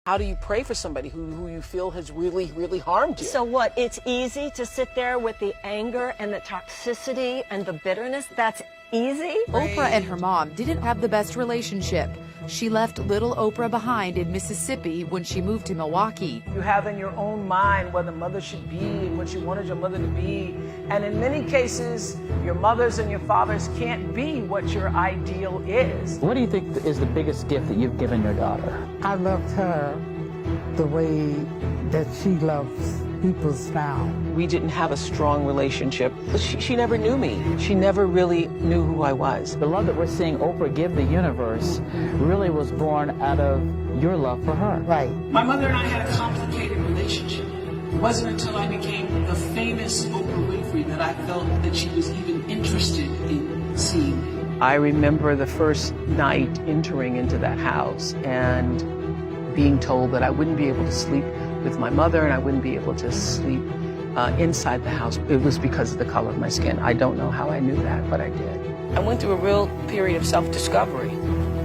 How do you pray for somebody who you feel has really, really harmed you? So what? It's easy to sit there with the anger and the toxicity and the bitterness? That's easy? Oprah and her mom didn't have the best relationship. She left little Oprah behind in Mississippi when she moved to Milwaukee. You have in your own mind what a mother should be and what you wanted your mother to be. And in many cases, your mothers and your fathers can't be what your ideal is. What do you think is the biggest gift that you've given your daughter? I loved her the way that she loves people now. We didn't have a strong relationship. She never knew me. She never really knew who I was. The love that we're seeing Oprah give the universe really was born out of your love for her. Right. My mother and I had a complicated relationship. It wasn't until I became the famous Oprah Winfrey that I felt that she was even interested in seeing me. I remember the first night entering into that house and being told that I wouldn't be able to sleep with my mother and I wouldn't be able to sleep inside the house. It was because of the color of my skin. I don't know how I knew that, but I did. I went through a real period of self-discovery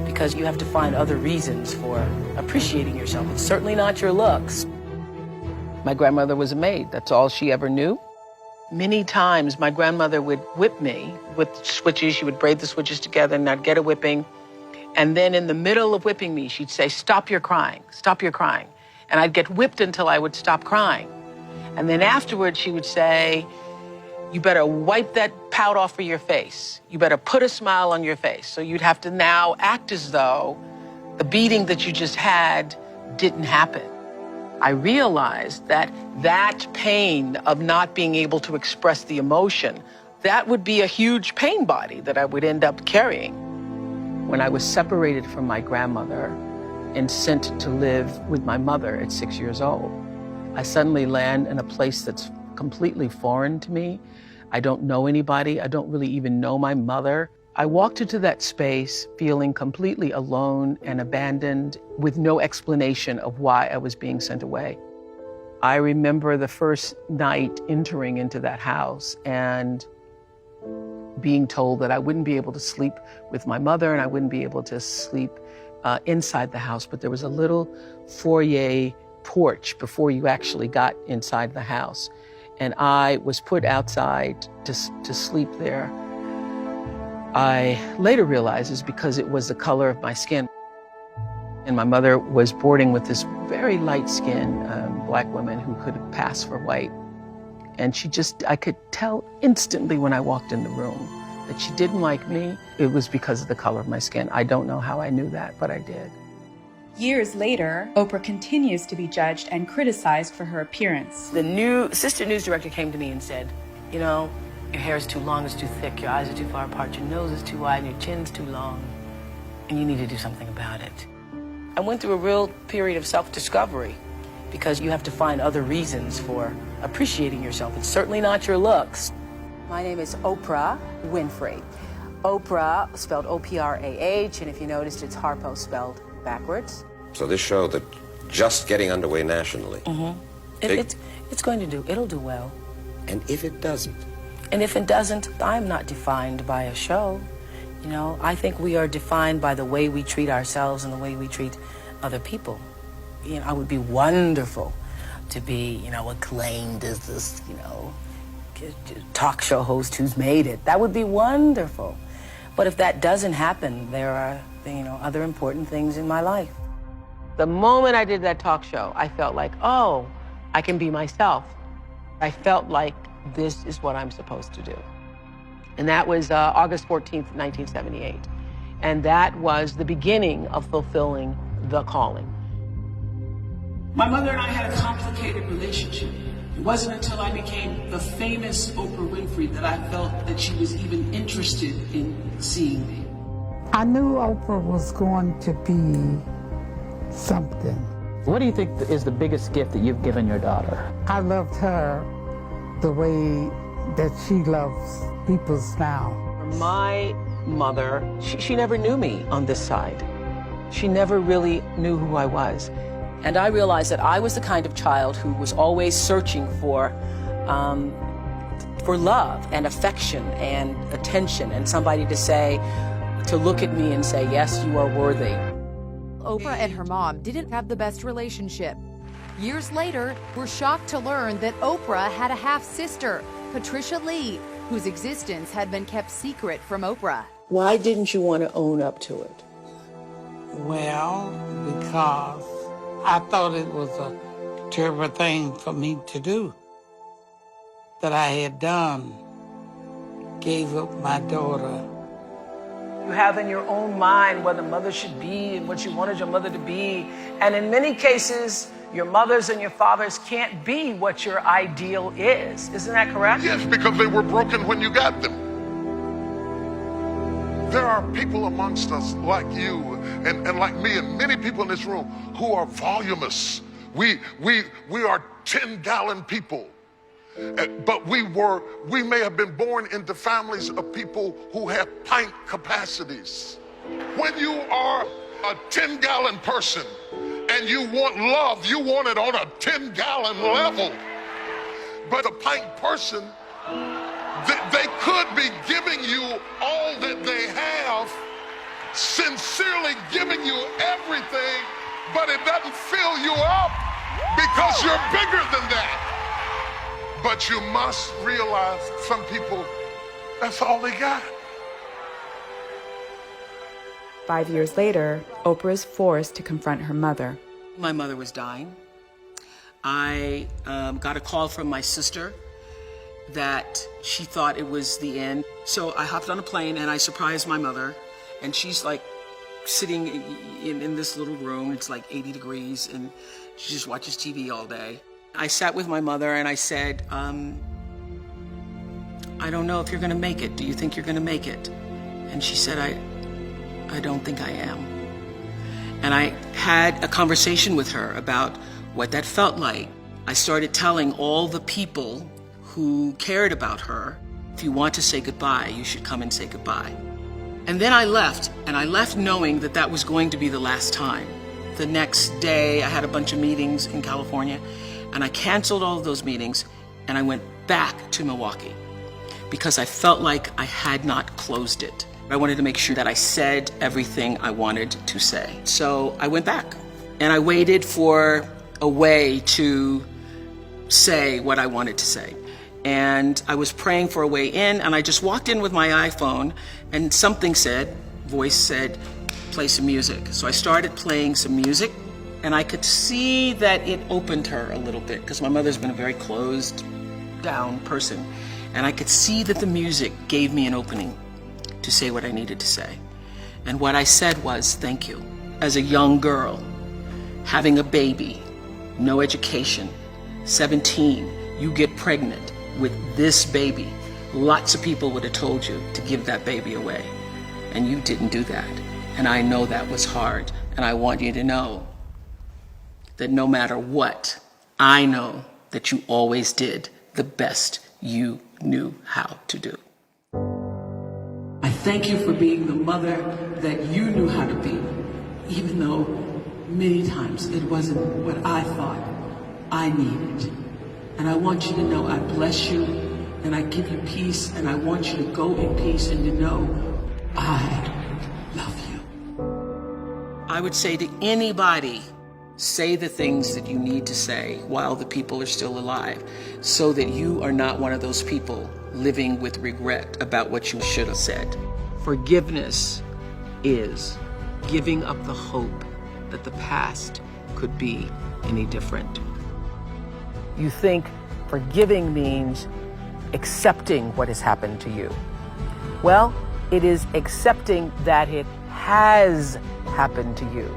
because you have to find other reasons for appreciating yourself. It's certainly not your looks. My grandmother was a maid. That's all she ever knew. Many times my grandmother would whip me with switches. She would braid the switches together and I'd get a whipping. And then in the middle of whipping me, she'd say, "Stop your crying, stop your crying." And I'd get whipped until I would stop crying. And then afterwards, she would say, "You better wipe that pout off of your face. You better put a smile on your face." So you'd have to now act as though the beating that you just had didn't happen. I realized that that pain of not being able to express the emotion, that would be a huge pain body that I would end up carrying. When I was separated from my grandmother and sent to live with my mother at 6 years old, I suddenly land in a place that's completely foreign to me. I don't know anybody. I don't really even know my mother. I walked into that space feeling completely alone and abandoned with no explanation of why I was being sent away. I remember the first night entering into that house and being told that I wouldn't be able to sleep with my mother and I wouldn't be able to sleep inside the house, but there was a little foyer porch before you actually got inside the house. And I was put outside to sleep there. I later realized it's because it was the color of my skin. And my mother was boarding with this very light-skinned black woman who could pass for white. And I could tell instantly when I walked in the room that she didn't like me. It was because of the color of my skin. I don't know how I knew that, but I did. Years later, Oprah continues to be judged and criticized for her appearance. The new assistant news director came to me and said, "You know, your hair is too long, it's too thick, your eyes are too far apart, your nose is too wide, and your chin's too long, and you need to do something about it." I went through a real period of self-discovery because you have to find other reasons for appreciating yourself. It's certainly not your looks. My name is Oprah Winfrey. Oprah spelled O-P-R-A-H, and if you noticed, it's Harpo spelled backwards. So this show that just getting underway nationally. It's going to do, it'll do well. And if it doesn't? And if it doesn't, I'm not defined by a show. You know, I think we are defined by the way we treat ourselves and the way we treat other people. You know, it would be wonderful to be, you know, acclaimed as this, you know, talk show host who's made it. That would be wonderful. But if that doesn't happen, there are, you know, other important things in my life. The moment I did that talk show, I felt like, oh, I can be myself. I felt like this is what I'm supposed to do. And that was August 14th, 1978. And that was the beginning of fulfilling the calling. My mother and I had a complicated relationship. It wasn't until I became the famous Oprah Winfrey that I felt that she was even interested in seeing me. I knew Oprah was going to be something. What do you think is the biggest gift that you've given your daughter? I loved her the way that she loves people now. My mother, she never knew me on this side. She never really knew who I was. And I realized that I was the kind of child who was always searching for love and affection and attention and somebody to look at me and say, yes, you are worthy. Oprah and her mom didn't have the best relationship. Years later, we're shocked to learn that Oprah had a half-sister, Patricia Lee, whose existence had been kept secret from Oprah. Why didn't you want to own up to it? Well, because I thought it was a terrible thing for me to do. That I had done. Gave up my daughter. You have in your own mind what a mother should be and what you wanted your mother to be. And in many cases, your mothers and your fathers can't be what your ideal is. Isn't that correct? Yes, because they were broken when you got them. There are people amongst us like you and like me and many people in this room who are voluminous. We are 10-gallon people. But we may have been born into families of people who have pint capacities. When you are a 10-gallon person and you want love, you want it on a 10-gallon level. But a pint person, they could be giving you all that they have, sincerely giving you everything, but it doesn't fill you up because you're bigger than that. But you must realize some people, that's all they got. 5 years later, Oprah is forced to confront her mother. My mother was dying. I got a call from my sister that she thought it was the end. So I hopped on a plane and I surprised my mother. And she's like sitting in this little room. It's like 80 degrees and she just watches TV all day. I sat with my mother and I said, I don't know if you're gonna make it. Do you think you're gonna make it? And she said, I don't think I am. And I had a conversation with her about what that felt like. I started telling all the people who cared about her, if you want to say goodbye, you should come and say goodbye. And then I left, and I left knowing that that was going to be the last time. The next day, I had a bunch of meetings in California, and I canceled all of those meetings, and I went back to Milwaukee because I felt like I had not closed it. I wanted to make sure that I said everything I wanted to say. So I went back, and I waited for a way to say what I wanted to say. And I was praying for a way in, and I just walked in with my iPhone, and something said, voice said, play some music. So I started playing some music, and I could see that it opened her a little bit, because my mother's been a very closed down person. And I could see that the music gave me an opening to say what I needed to say. And what I said was, thank you. As a young girl, having a baby, no education, 17, you get pregnant with this baby. Lots of people would have told you to give that baby away, and you didn't do that. And I know that was hard, and I want you to know that no matter what, I know that you always did the best you knew how to do. I thank you for being the mother that you knew how to be, even though many times it wasn't what I thought I needed. And I want you to know I bless you and I give you peace, and I want you to go in peace and to know I love you. I would say to anybody, say the things that you need to say while the people are still alive, so that you are not one of those people living with regret about what you should have said. Forgiveness is giving up the hope that the past could be any different. You think forgiving means accepting what has happened to you. Well, it is accepting that it has happened to you.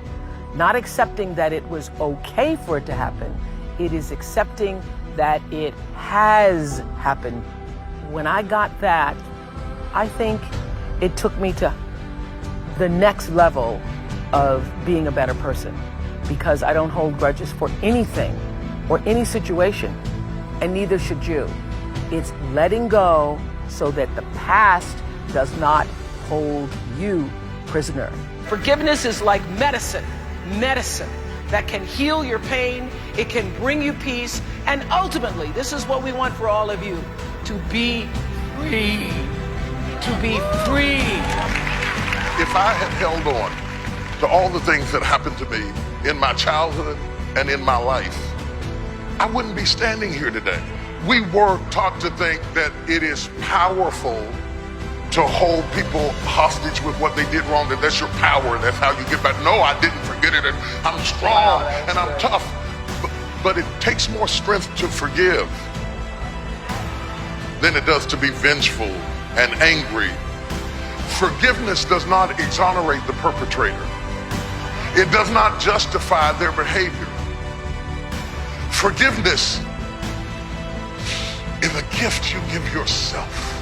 Not accepting that it was okay for it to happen. It is accepting that it has happened. When I got that, I think it took me to the next level of being a better person, because I don't hold grudges for anything or any situation, and neither should you. It's letting go so that the past does not hold you prisoner. Forgiveness is like medicine that can heal your pain, it can bring you peace, and ultimately, this is what we want for all of you, to be free. To be free. If I had held on to all the things that happened to me in my childhood and in my life, I wouldn't be standing here today. We were taught to think that it is powerful to hold people hostage with what they did wrong, that that's your power, that's how you get back. No, I didn't forget it, and I'm strong, and I'm tough. But it takes more strength to forgive than it does to be vengeful and angry. Forgiveness does not exonerate the perpetrator. It does not justify their behavior. Forgiveness is a gift you give yourself.